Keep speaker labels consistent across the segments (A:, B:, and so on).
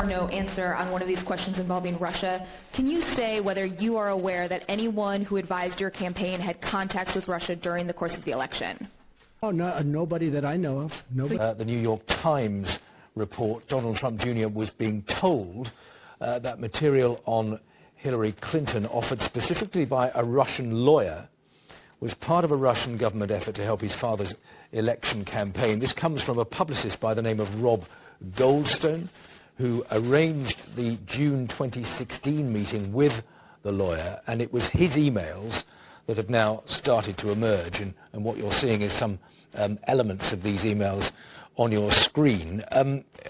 A: No answer on one of these questions involving Russia. Can you say whether you are aware that anyone who advised your campaign had contacts with Russia during the course of the election?
B: Oh, no, nobody that I know of. Nobody.
C: The New York Times report, Donald Trump Jr. was being told that material on Hillary Clinton, offered specifically by a Russian lawyer, was part of a Russian government effort to help his father's election campaign. This comes from a publicist by the name of Rob Goldstone, who arranged the June 2016 meeting with the lawyer, and it was his emails that have now started to emerge, and what you're seeing is some elements of these emails on your screen.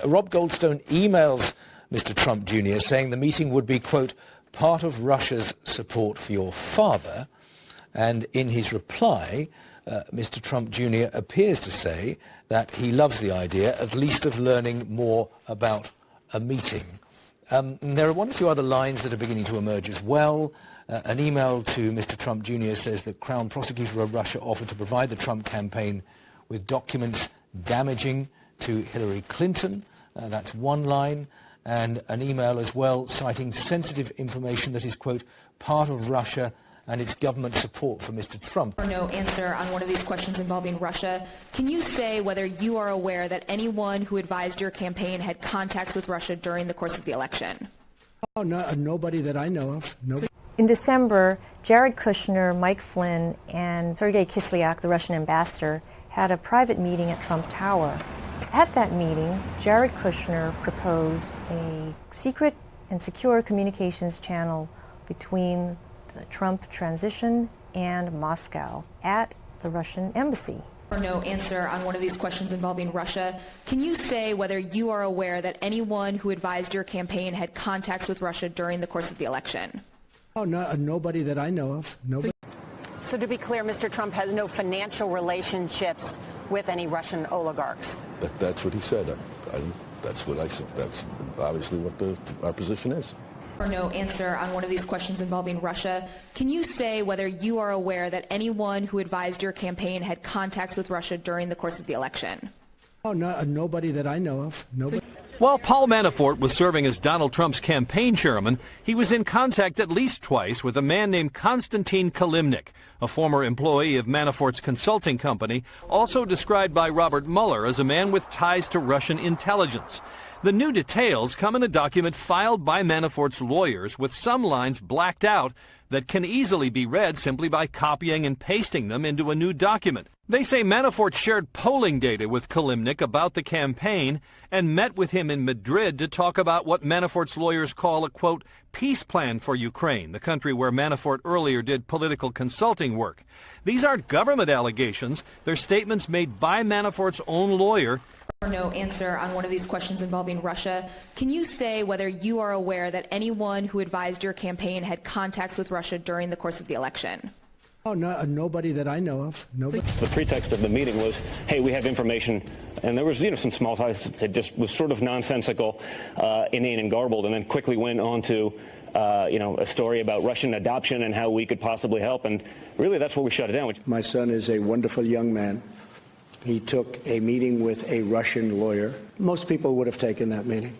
C: Rob Goldstone emails Mr. Trump Jr. saying the meeting would be, quote, part of Russia's support for your father, and in his reply, Mr. Trump Jr. appears to say that he loves the idea, at least of learning more about a meeting. There are one or two other lines that are beginning to emerge as well. An email to Mr. Trump Jr. says the Crown Prosecutor of Russia offered to provide the Trump campaign with documents damaging to Hillary Clinton. That's one line. And an email as well citing sensitive information that is, quote, part of Russia and its government support for Mr. Trump.
A: No answer on one of these questions involving Russia. Can you say whether you are aware that anyone who advised your campaign had contacts with Russia during the course of the election?
B: Oh, no, nobody that I know of. Nobody.
D: In December, Jared Kushner, Mike Flynn, and Sergei Kislyak, the Russian ambassador, had a private meeting at Trump Tower. At that meeting, Jared Kushner proposed a secret and secure communications channel between the Trump transition and Moscow at the Russian embassy.
A: No answer on one of these questions involving Russia. Can you say whether you are aware that anyone who advised your campaign had contacts with Russia during the course of the election?
B: Oh, no, nobody that I know of. Nobody.
E: So to be clear, Mr. Trump has no financial relationships with any Russian oligarchs.
F: That's what he said. That's what I said. That's obviously what our position is.
A: No answer on one of these questions involving Russia. Can you say whether you are aware that anyone who advised your campaign had contacts with Russia during the course of the election?
B: Oh, no, nobody that I know of. Nobody.
G: While Paul Manafort was serving as Donald Trump's campaign chairman, he was in contact at least twice with a man named Konstantin Kilimnik, a former employee of Manafort's consulting company, also described by Robert Mueller as a man with ties to Russian intelligence. The new details come in a document filed by Manafort's lawyers with some lines blacked out that can easily be read simply by copying and pasting them into a new document. They say Manafort shared polling data with Kilimnik about the campaign and met with him in Madrid to talk about what Manafort's lawyers call a, quote, peace plan for Ukraine, the country where Manafort earlier did political consulting work. These aren't government allegations. They're statements made by Manafort's own lawyer.
A: No answer on one of these questions involving Russia. Can you say whether you are aware that anyone who advised your campaign had contacts with Russia during the course of the election?
B: Oh, no, nobody that I know of. Nobody.
H: The pretext of the meeting was, hey, we have information, and there was, some small ties that just was sort of nonsensical, inane and garbled, and then quickly went on to, a story about Russian adoption and how we could possibly help, and really that's where we shut it down.
B: My son is a wonderful young man. He took a meeting with a Russian lawyer. Most people would have taken that meeting.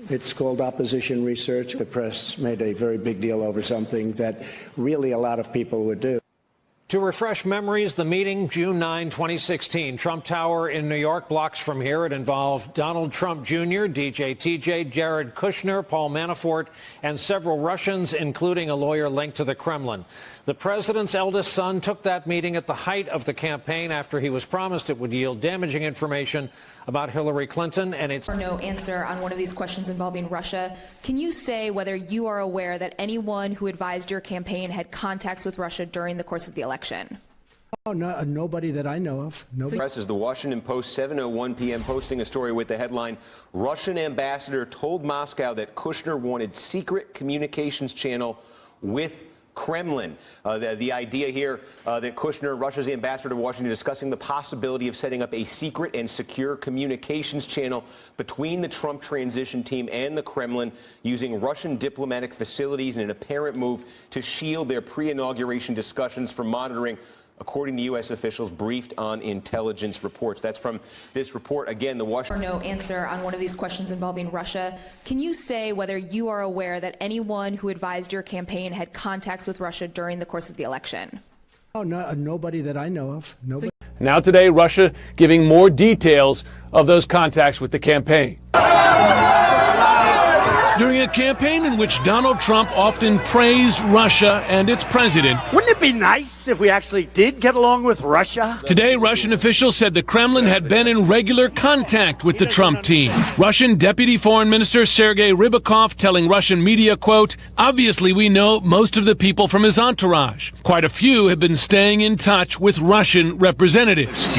B: It's called opposition research. The press made a very big deal over something that really a lot of people would do.
I: To refresh memories, the meeting, June 9, 2016, Trump Tower in New York, blocks from here. It involved Donald Trump Jr., DJ TJ, Jared Kushner, Paul Manafort, and several Russians, including a lawyer linked to the Kremlin. The president's eldest son took that meeting at the height of the campaign after he was promised it would yield damaging information about Hillary Clinton and its...
A: No answer on one of these questions involving Russia. Can you say whether you are aware that anyone who advised your campaign had contacts with Russia during the course of the election?
B: Oh, no, nobody that I know of. Nobody.
J: Press is the Washington Post, 7:01 p.m., posting a story with the headline, Russian ambassador told Moscow that Kushner wanted secret communications channel with Kremlin. The idea here that Kushner, Russia's ambassador to Washington, discussing the possibility of setting up a secret and secure communications channel between the Trump transition team and the Kremlin, using Russian diplomatic facilities in an apparent move to shield their pre-inauguration discussions from monitoring according to U.S. officials briefed on intelligence reports. That's from this report. Again, the Washington...
A: No answer on one of these questions involving Russia. Can you say whether you are aware that anyone who advised your campaign had contacts with Russia during the course of the election?
B: Oh, no, nobody that I know of. Nobody.
K: Now today, Russia giving more details of those contacts with the campaign.
L: During a campaign in which Donald Trump often praised Russia and its president.
M: Wouldn't it be nice if we actually did get along with Russia?
L: Today, Russian officials said the Kremlin had been in regular contact with the Trump team. Russian Deputy Foreign Minister Sergei Rybakov telling Russian media, quote, "Obviously we know most of the people from his entourage. Quite a few have been staying in touch with Russian representatives."